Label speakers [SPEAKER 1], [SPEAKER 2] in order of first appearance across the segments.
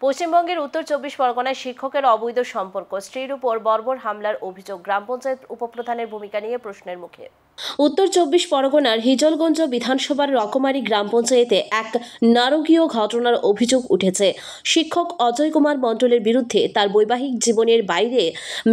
[SPEAKER 1] পশ্চিমবঙ্গের উত্তর 24 পরগনায় শিক্ষকের অবৈধ সম্পর্ক, স্ত্রীর উপর বর্বর হামলার অভিযোগ, গ্রাম পঞ্চায়েত উপপ্রধানের ভূমিকা নিয়ে প্রশ্নের মুখে। উত্তর 24 পরগনার হিজলগঞ্জ বিধানসভার রকমারি গ্রাম পঞ্চায়েতে এক নারকীয় ঘটনার অভিযোগ উঠেছে। শিক্ষক অজয় কুমার মণ্ডলের বিরুদ্ধে তার বৈবাহিক জীবনের বাইরে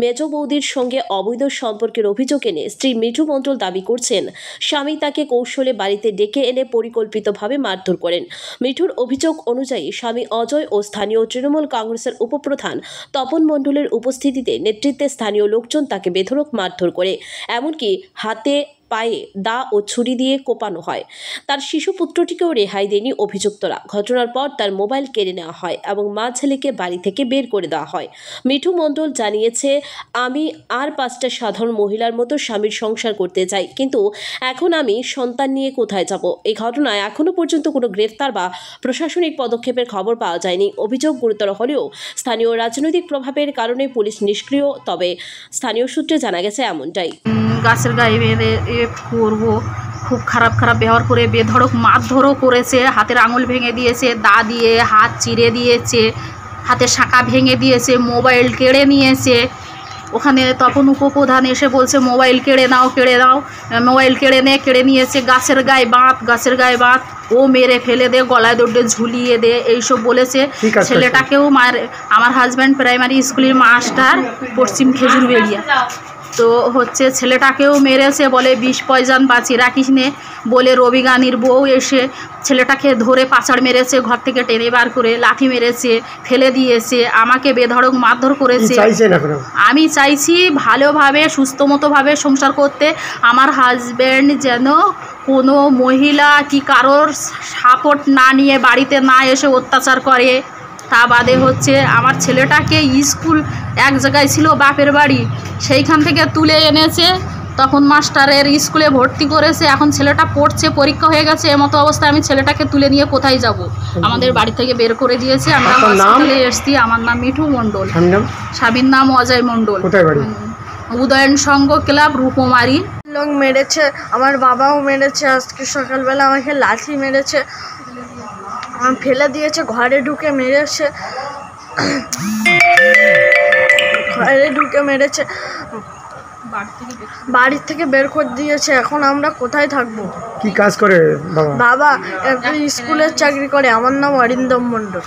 [SPEAKER 1] মেজ বৌদির সঙ্গে অবৈধ সম্পর্কের অভিযোগ এনে স্ত্রী মিঠু মণ্ডল দাবি করছেন স্বামী তাকে কৌশলে বাড়িতে ডেকে এনে পরিকল্পিতভাবে মারধর করেন। মিঠুর অভিযোগ অনুযায়ী স্বামী অজয় ও স্থানীয় তৃণমূল কংগ্রেসের উপপ্রধান তপন মণ্ডলের উপস্থিতিতে নেতৃত্বে স্থানীয় লোকজন তাকে বেধড়ক মারধর করে, এমনকি হাতে পায়ে দা ও ছুরি দিয়ে কোপানো হয়। তার শিশু পুত্রটিকেও রেহাই দেয়নি অভিযুক্তরা। ঘটনার পর তার মোবাইল কেড়ে নেওয়া হয় এবং মা ছেলেকে বাড়ি থেকে বের করে দেওয়া হয়। মিঠু মণ্ডল জানিয়েছে, আমি আর 5টা সাধারণ মহিলার মতো স্বামীর সংসার করতে চাই, কিন্তু এখন আমি সন্তান নিয়ে কোথায় যাব? এই ঘটনায় এখনো পর্যন্ত কোনো গ্রেফতার বা প্রশাসনিক পদক্ষেপের খবর পাওয়া যায়নি। অভিযোগ গুরুতর হলেও স্থানীয় রাজনৈতিক প্রভাবের কারণে পুলিশ নিষ্ক্রিয়। তবে স্থানীয় সূত্রে জানা গেছে এমনটাই।
[SPEAKER 2] গাছের গায়ে বেঁধে করবো, খুব খারাপ ব্যবহার করে বেধড়ক মারধরও করেছে, হাতের আঙুল ভেঙে দিয়েছে, দা দিয়ে হাত চিরে দিয়েছে, হাতের শাঁখা ভেঙে দিয়েছে, মোবাইল কেড়ে নিয়েছে। ওখানে তখন উপপ্রধান এসে বলছে মোবাইল কেড়ে নাও, মোবাইল কেড়ে নিয়েছে। গাছের গায়ে বাঁধ, ও মেরে ফেলে দে, গলায় দৌড়ে ঝুলিয়ে দে, এইসব বলেছে। ছেলেটাকেও আমার হাজব্যান্ড প্রাইমারি স্কুলের মাস্টার, পশ্চিম খেজুরবেড়িয়া। তো ছেলেটাকেও মেরেছে, বলে 20 পয়জন বাঁচিয়ে রাখিস নে বলে রবিগানির বউ এসে ছেলেটাকে ধরে পাচাড় মেরেছে, ঘর থেকে টেনে বার করে লাঠি মেরেছে, ফেলে দিয়েছে, আমাকে বেধড়ক মারধর করেছে। আমি চাইছি ভালোভাবে সুস্থ মতোভাবে সংসার করতে। আমার হাজব্যান্ড যেন কোনো মহিলা কি কারোর সাপোর্ট না নিয়ে বাড়িতে না এসে অত্যাচার করে। তা বাদে আমার ছেলেটাকে স্কুল এক জায়গায় ছিল বাপের বাড়ি, সেইখান থেকে তুলে এনেছে, তখন মাস্টারের স্কুলে ভর্তি করেছে। এখন ছেলেটা পড়ছে, পরীক্ষা হয়ে গেছে, এমতো অবস্থায় আমি ছেলেটাকে তুলে নিয়ে কোথায় যাব? আমাদের বাড়ি থেকে বের করে দিয়েছে। আমরা হসপিটালে এসেছি। আমার নাম মিঠু মণ্ডল, স্বামীর নাম অজয় মণ্ডল, উদয়ন সংঘ ক্লাব, রূপমারি।
[SPEAKER 3] লোক মেরেছে, আমার বাবাও মেরেছে। আজকে সকালবেলা আমাকে লাঠি মেরেছে, ফেলে দিয়েছে, ঘরে ঢুকে মেরেছে, বাড়ির থেকে বের করে দিয়েছে। এখন আমরা কোথায় থাকবো?
[SPEAKER 4] কি কাজ করে বাবা?
[SPEAKER 3] বাবা একটা স্কুলের চাকরি করে। আমার নাম অরিন্দম মণ্ডল।